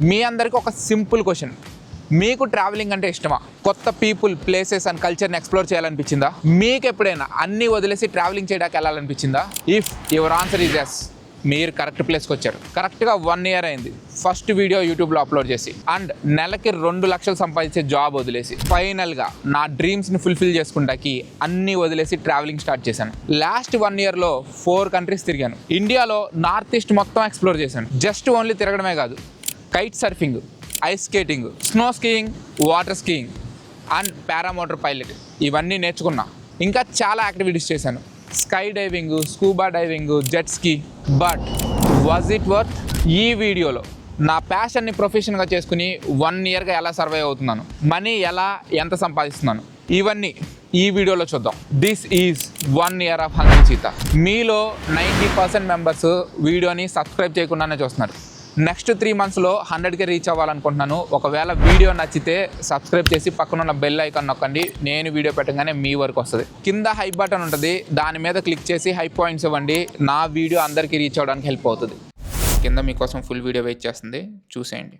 మీ అందరికీ ఒక simple question, మీకు ట్రావెలింగ్ అంటే ఇష్టమా? కొత్త పీపుల్, ప్లేసెస్ అండ్ కల్చర్ని ఎక్స్ప్లోర్ చేయాలనిపించిందా? మీకు ఎప్పుడైనా అన్నీ వదిలేసి ట్రావెలింగ్ చేయడానికి వెళ్ళాలనిపించిందా? If your answer is yes, మీరు కరెక్ట్ ప్లేస్కి వచ్చారు. కరెక్ట్గా 1 year అయింది ఫస్ట్ వీడియో యూట్యూబ్లో అప్లోడ్ చేసి, అండ్ నెలకి 2 లక్షలు సంపాదించే జాబ్ వదిలేసి ఫైనల్గా నా డ్రీమ్స్ని ఫుల్ఫిల్ చేసుకుంటాకి అన్నీ వదిలేసి ట్రావెలింగ్ స్టార్ట్ చేశాను. లాస్ట్ 1 yearలో 4 countries తిరిగాను. ఇండియాలో నార్త్ ఈస్ట్ మొత్తం ఎక్స్ప్లోర్ చేశాను. జస్ట్ ఓన్లీ తిరగడమే కాదు, kite surfing, ice skating, snow skiing, water skiing and paramotor pilot ఇవన్నీ నేర్చుకున్నా. ఇంకా చాలా యాక్టివిటీస్ చేశాను, sky diving, scuba diving, jet ski. But was it worth? ఈ వీడియోలో నా ప్యాషన్ని ప్రొఫెషన్గా చేసుకుని 1 yearగా ఎలా సర్వైవ్ అవుతున్నాను, మనీ ఎలా ఎంత సంపాదిస్తున్నాను, ఇవన్నీ ఈ వీడియోలో చూద్దాం. This is 1 year of hungry cheetah. మీలో 90% మెంబర్స్ వీడియోని సబ్స్క్రైబ్ చేయకుండానే చూస్తున్నారు. నెక్స్ట్ 3 monthsలో 100K రీచ్ అవ్వాలనుకుంటున్నాను. ఒకవేళ వీడియో నచ్చితే సబ్స్క్రైబ్ చేసి పక్కన ఉన్న బెల్ ఐకాన్ నొక్కండి. నేను వీడియో పెట్టగానే మీ వరకు వస్తుంది. కింద హై బటన్ ఉంటుంది, దాని మీద క్లిక్ చేసి హై పాయింట్స్ ఇవ్వండి. నా వీడియో అందరికీ రీచ్ అవ్వడానికి హెల్ప్ అవుతుంది. కింద మీకోసం ఫుల్ వీడియో వెయిట్ చేస్తుంది, చూసేయండి.